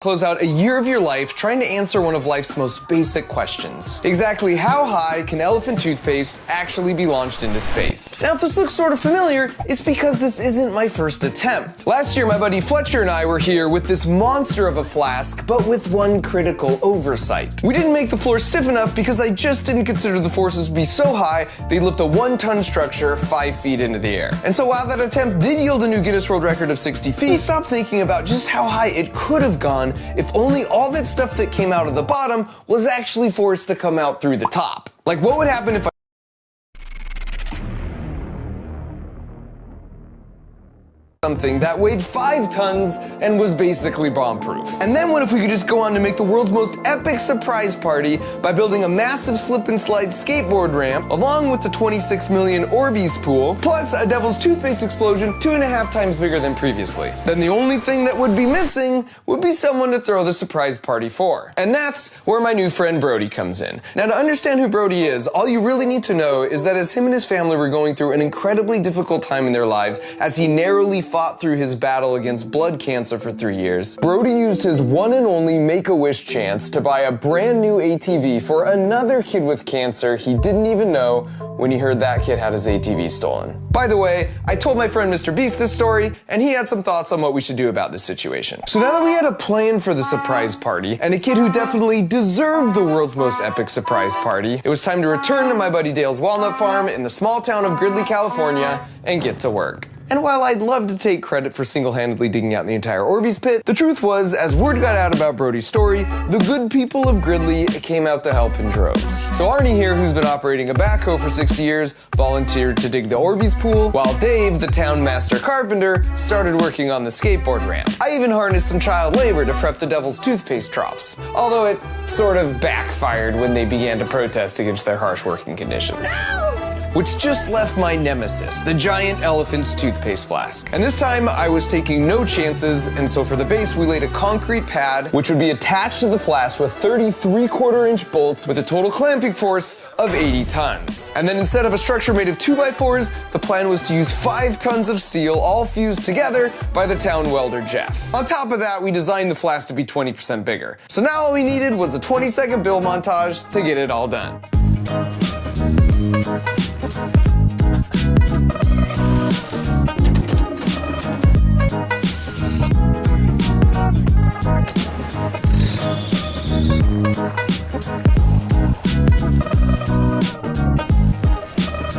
Close out a year of your life trying to answer one of life's most basic questions. Exactly how high can elephant toothpaste actually be launched into space? Now, if this looks sort of familiar, it's because this isn't my first attempt. Last year, my buddy Fletcher and I were here with this monster of a flask, but with one critical oversight. We didn't make the floor stiff enough because I just didn't consider the forces to be so high they'd lift a 1-ton structure 5 feet into the air. And so while that attempt did yield a new Guinness World Record of 60 feet, we stopped thinking about just how high it could have gone if only all that stuff that came out of the bottom was actually forced to come out through the top. Like, what would happen if I something that weighed 5 tons and was basically bomb-proof? And then what if we could just go on to make the world's most epic surprise party by building a massive slip-and-slide skateboard ramp, along with the 26 million Orbeez pool, plus a Devil's Toothpaste explosion 2.5 times bigger than previously? Then the only thing that would be missing would be someone to throw the surprise party for. And that's where my new friend Brody comes in. Now, to understand who Brody is, all you really need to know is that as him and his family were going through an incredibly difficult time in their lives, as he narrowly fought through his battle against blood cancer for 3 years, Brody used his one and only Make-A-Wish chance to buy a brand new ATV for another kid with cancer he didn't even know when he heard that kid had his ATV stolen. By the way, I told my friend Mr. Beast this story, and he had some thoughts on what we should do about this situation. So now that we had a plan for the surprise party, and a kid who definitely deserved the world's most epic surprise party, it was time to return to my buddy Dale's walnut farm in the small town of Gridley, California, and get to work. And while I'd love to take credit for single-handedly digging out the entire Orbeez pit, the truth was, as word got out about Brody's story, the good people of Gridley came out to help in droves. So Arnie here, who's been operating a backhoe for 60 years, volunteered to dig the Orbeez pool, while Dave, the town master carpenter, started working on the skateboard ramp. I even harnessed some child labor to prep the Devil's Toothpaste troughs, although it sort of backfired when they began to protest against their harsh working conditions. Which just left my nemesis, the giant elephant's toothpaste flask. And this time I was taking no chances, and so for the base we laid a concrete pad which would be attached to the flask with 30 3/4-inch bolts with a total clamping force of 80 tons. And then instead of a structure made of 2x4s, the plan was to use 5 tons of steel all fused together by the town welder Jeff. On top of that, we designed the flask to be 20% bigger. So now all we needed was a 20-second build montage to get it all done.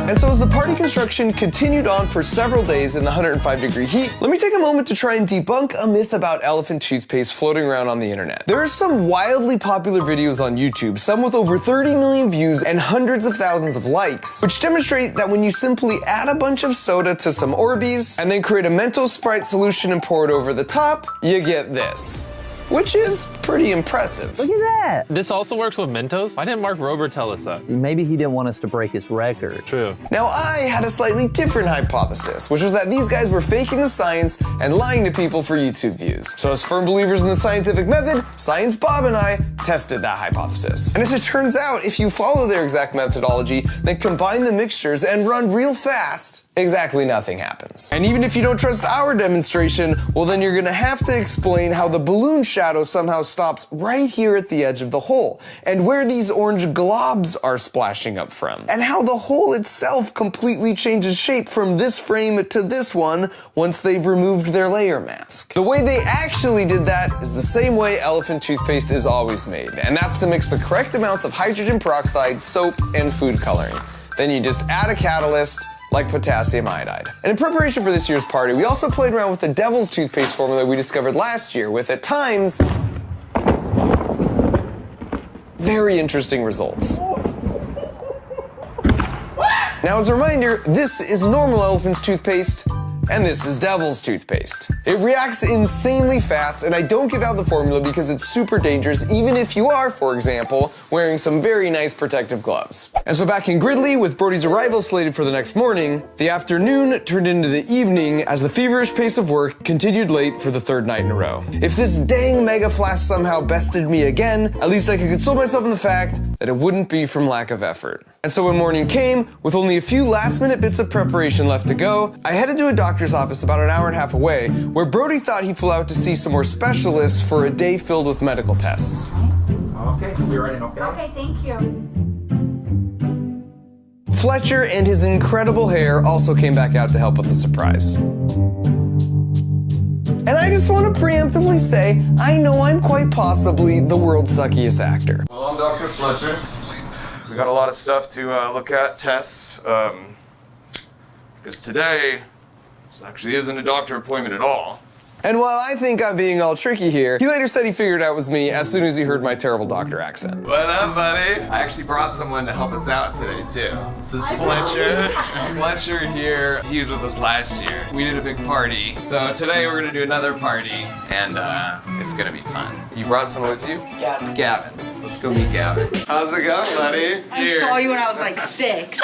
And so as the party construction continued on for several days in the 105-degree heat, let me take a moment to try and debunk a myth about elephant toothpaste floating around on the internet. There are some wildly popular videos on YouTube, some with over 30 million views and hundreds of thousands of likes, which demonstrate that when you simply add a bunch of soda to some Orbeez and then create a Mentos Sprite solution and pour it over the top, you get this. Which is pretty impressive. Look at that. This also works with Mentos? Why didn't Mark Rober tell us that? Maybe he didn't want us to break his record. True. Now, I had a slightly different hypothesis, which was that these guys were faking the science and lying to people for YouTube views. So as firm believers in the scientific method, Science Bob and I tested that hypothesis. And as it turns out, if you follow their exact methodology, then combine the mixtures and run real fast, exactly nothing happens. And even if you don't trust our demonstration, well then you're gonna have to explain how the balloon shadow somehow stops right here at the edge of the hole, and where these orange globs are splashing up from, and how the hole itself completely changes shape from this frame to this one once they've removed their layer mask. The way they actually did that is the same way elephant toothpaste is always made, and that's to mix the correct amounts of hydrogen peroxide, soap, and food coloring. Then you just add a catalyst, like potassium iodide. And in preparation for this year's party, we also played around with the Devil's Toothpaste formula we discovered last year with, at times, very interesting results. Now, as a reminder, this is normal elephant's toothpaste, and this is Devil's Toothpaste. It reacts insanely fast, and I don't give out the formula because it's super dangerous, even if you are, for example, wearing some very nice protective gloves. And so back in Gridley, with Brody's arrival slated for the next morning, the afternoon turned into the evening as the feverish pace of work continued late for the 3rd night in a row. If this dang mega flask somehow bested me again, at least I could console myself in the fact that it wouldn't be from lack of effort. And so when morning came, with only a few last-minute bits of preparation left to go, I headed to a doctor's office about an hour and a half away, where where Brody thought he flew out to see some more specialists for a day filled with medical tests. Okay, we're ready, okay? Okay, thank you. Fletcher and his incredible hair also came back out to help with the surprise. And I just want to preemptively say, I know I'm quite possibly the world's suckiest actor. Well, I'm Dr. Fletcher. We got a lot of stuff to look at, tests, because today this actually isn't a doctor appointment at all. And while I think I'm being all tricky here, he later said he figured out it was me as soon as he heard my terrible doctor accent. What up, buddy? I actually brought someone to help us out today, too. This is Fletcher. Fletcher here. He was with us last year. We did a big party. So today we're gonna do another party, and it's gonna be fun. You brought someone with you? Gavin. Gavin. Let's go meet Gavin. How's it going, buddy? I saw you when I was like 6.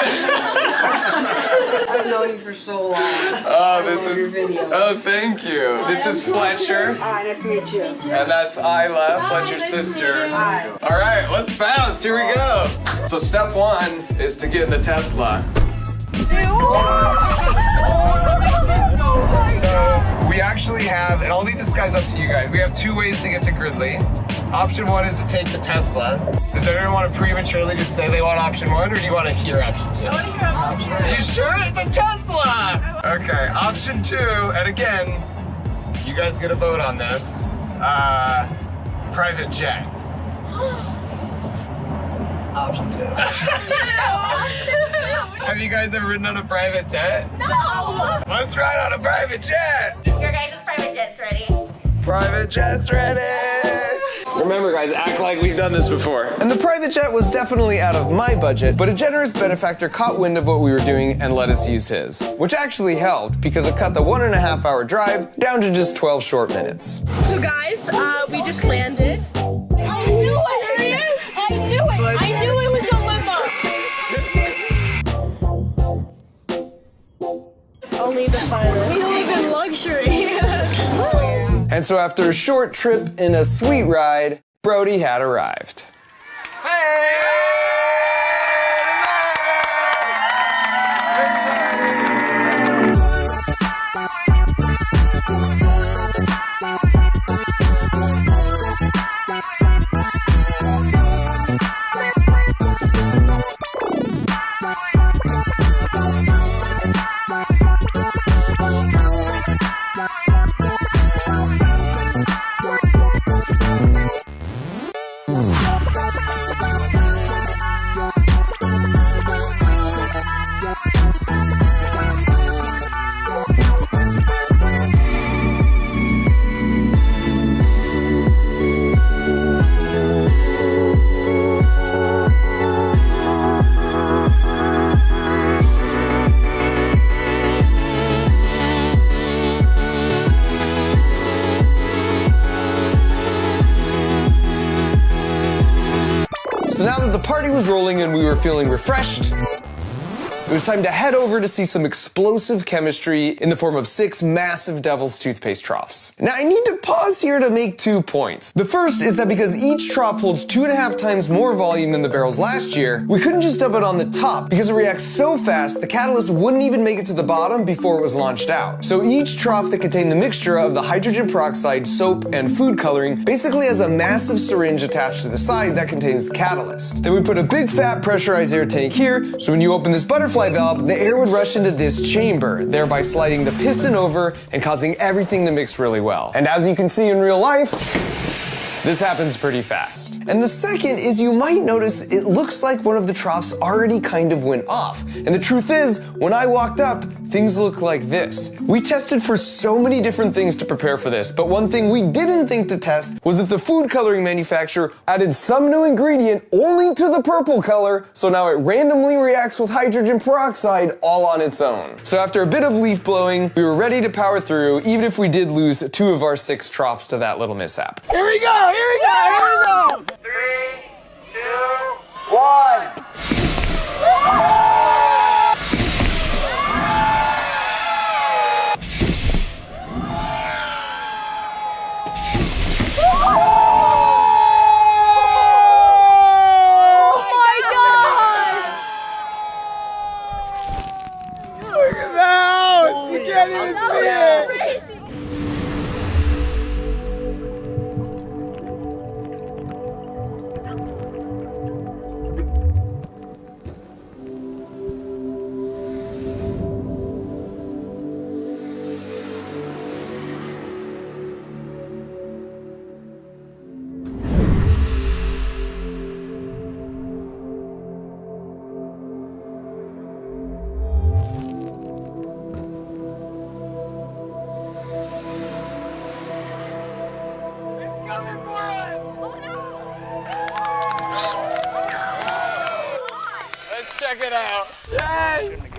I've known you for so long. Oh, this love is. your videos. Oh, thank you. This is Fletcher, Hi, nice to meet you. and that's Isla, Fletcher's sister. Hi. All right, let's bounce. Here we go. So step 1 is to get in the Tesla. So we actually have, and I'll leave this guys up to you guys. We have 2 ways to get to Gridley. Option 1 is to take the Tesla. Does everyone want to prematurely just say they want option 1, or do you want to hear option 2? I want to hear option 2. Are you sure it's a Tesla? Okay, option 2, and again, you guys get a vote on this. Private jet. Option 2. Have you guys ever ridden on a private jet? No! Let's ride on a private jet! Your guys' private jet's ready. Private jet's ready! Remember, guys, act like we've done this before. And the private jet was definitely out of my budget, but a generous benefactor caught wind of what we were doing and let us use his. Which actually helped, because it cut the 1.5 hour drive down to just 12 short minutes. So guys, we just landed. I knew it! I knew it! I knew it was a limo! Only the finest. We live in luxury. And so after a short trip and a sweet ride, Brody had arrived. So now that the party was rolling and we were feeling refreshed, it was time to head over to see some explosive chemistry in the form of 6 massive Devil's toothpaste troughs. Now I need to pause here to make 2 points. The first is that because each trough holds 2.5 times more volume than the barrels last year, we couldn't just dump it on the top because it reacts so fast the catalyst wouldn't even make it to the bottom before it was launched out. So each trough that contained the mixture of the hydrogen peroxide, soap, and food coloring basically has a massive syringe attached to the side that contains the catalyst. Then we put a big fat pressurized air tank here, so when you open this butterfly valve, the air would rush into this chamber, thereby sliding the piston over and causing everything to mix really well. And as you can see in real life, this happens pretty fast. And the second is you might notice it looks like one of the troughs already kind of went off. And the truth is, when I walked up, things look like this. We tested for so many different things to prepare for this, but one thing we didn't think to test was if the food coloring manufacturer added some new ingredient only to the purple color, so now it randomly reacts with hydrogen peroxide all on its own. So after a bit of leaf blowing, we were ready to power through, even if we did lose 2 of our 6 troughs to that little mishap. Here we go! Here we go! Here we go! 3, 2, 1. Look at that! You can't even see it! Let's check it out. Yes!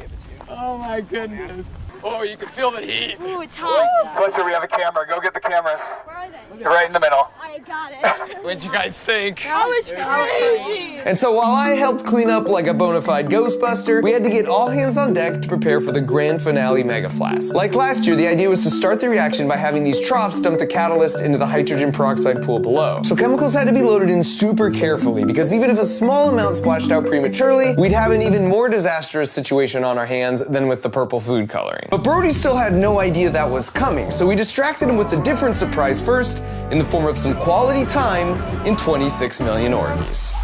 Oh my goodness. Oh, you can feel the heat. Ooh, it's hot. Fletcher, we have a camera. Go get the cameras. Where are they? They're right in the middle. I got it. What'd you guys think? That was crazy. And so while I helped clean up like a bona fide Ghostbuster, we had to get all hands on deck to prepare for the grand finale Mega Flask. Like last year, the idea was to start the reaction by having these troughs dump the catalyst into the hydrogen peroxide pool below. So chemicals had to be loaded in super carefully, because even if a small amount splashed out prematurely, we'd have an even more disastrous situation on our hands than with the purple food coloring. But Brody still had no idea that was coming, so we distracted him with a different surprise first, in the form of some quality time in 26 million Orbeez.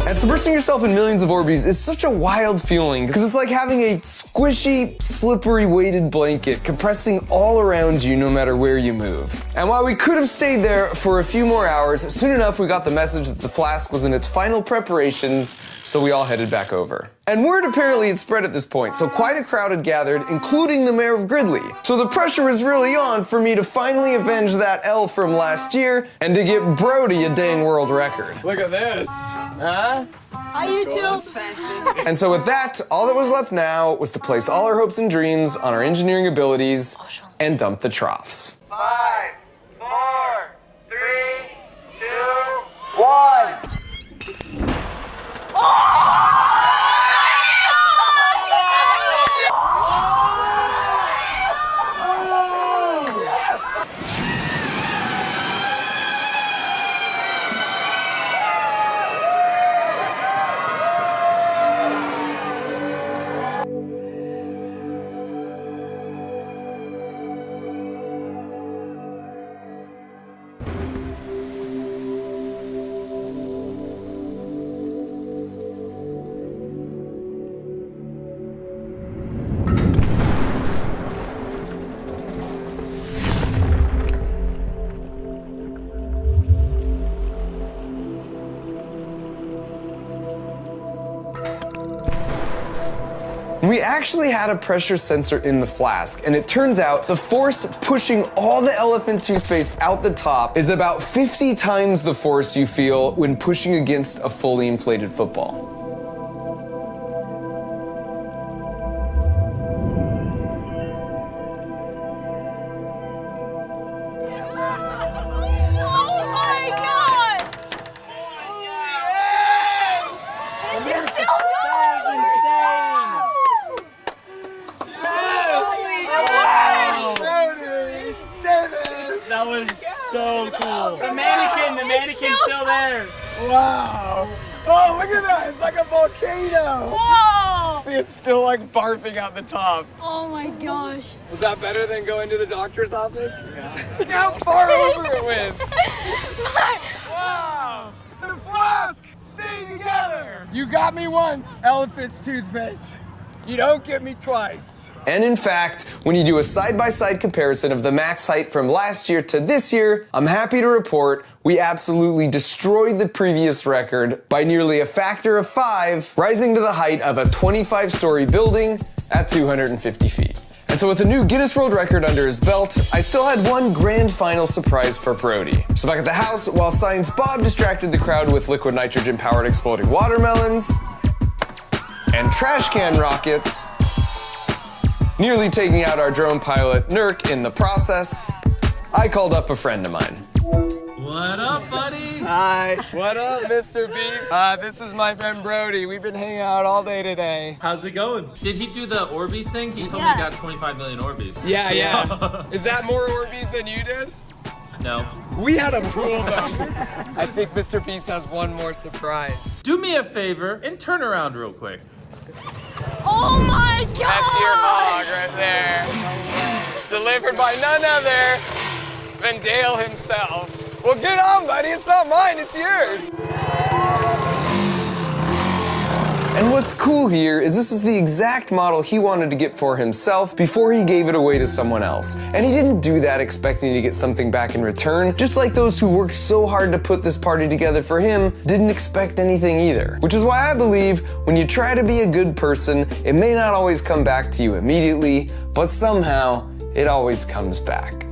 And submersing yourself in millions of Orbeez is such a wild feeling, because it's like having a squishy, slippery, weighted blanket compressing all around you no matter where you move. And while we could have stayed there for a few more hours, soon enough we got the message that the flask was in its final preparations, so we all headed back over. And word apparently had spread at this point, so quite a crowd had gathered, including the mayor of Gridley. So the pressure was really on for me to finally avenge that L from last year and to get Brody a dang world record. Look at this. Huh? Hi, YouTube. And so with that, all that was left now was to place all our hopes and dreams on our engineering abilities and dump the troughs. 5, 4, 3, 2, 1. We actually had a pressure sensor in the flask, and it turns out the force pushing all the elephant toothpaste out the top is about 50 times the force you feel when pushing against a fully inflated football. Oh my god! Is it still That was so cool. The mannequin's still there. Wow. Oh, look at that. It's like a volcano. Whoa! See, it's still like barfing out the top. Oh my gosh. Was that better than going to the doctor's office? Yeah. Look how far over it went. Wow. The flask stay together. You got me once, elephant's toothpaste. You don't get me twice. And in fact, when you do a side-by-side comparison of the max height from last year to this year, I'm happy to report we absolutely destroyed the previous record by nearly a factor of 5, rising to the height of a 25-story building at 250 feet. And so with a new Guinness World Record under his belt, I still had one grand final surprise for Brody. So back at the house, while Science Bob distracted the crowd with liquid nitrogen-powered exploding watermelons and trash can rockets, nearly taking out our drone pilot, Nurk, in the process, I called up a friend of mine. What up, buddy? Hi. What up, Mr. Beast? This is my friend Brody. We've been hanging out all day today. How's it going? Did he do the Orbeez thing? He told me he got 25 million Orbeez. Yeah. Is that more Orbeez than you did? No. We had a pool though. I think Mr. Beast has one more surprise. Do me a favor and turn around real quick. Oh my god! That's your hog right there. Delivered by none other than Dale himself. Well, get on, buddy. It's not mine, it's yours. And what's cool here is this is the exact model he wanted to get for himself before he gave it away to someone else. And he didn't do that expecting to get something back in return, just like those who worked so hard to put this party together for him didn't expect anything either. Which is why I believe when you try to be a good person, it may not always come back to you immediately, but somehow it always comes back.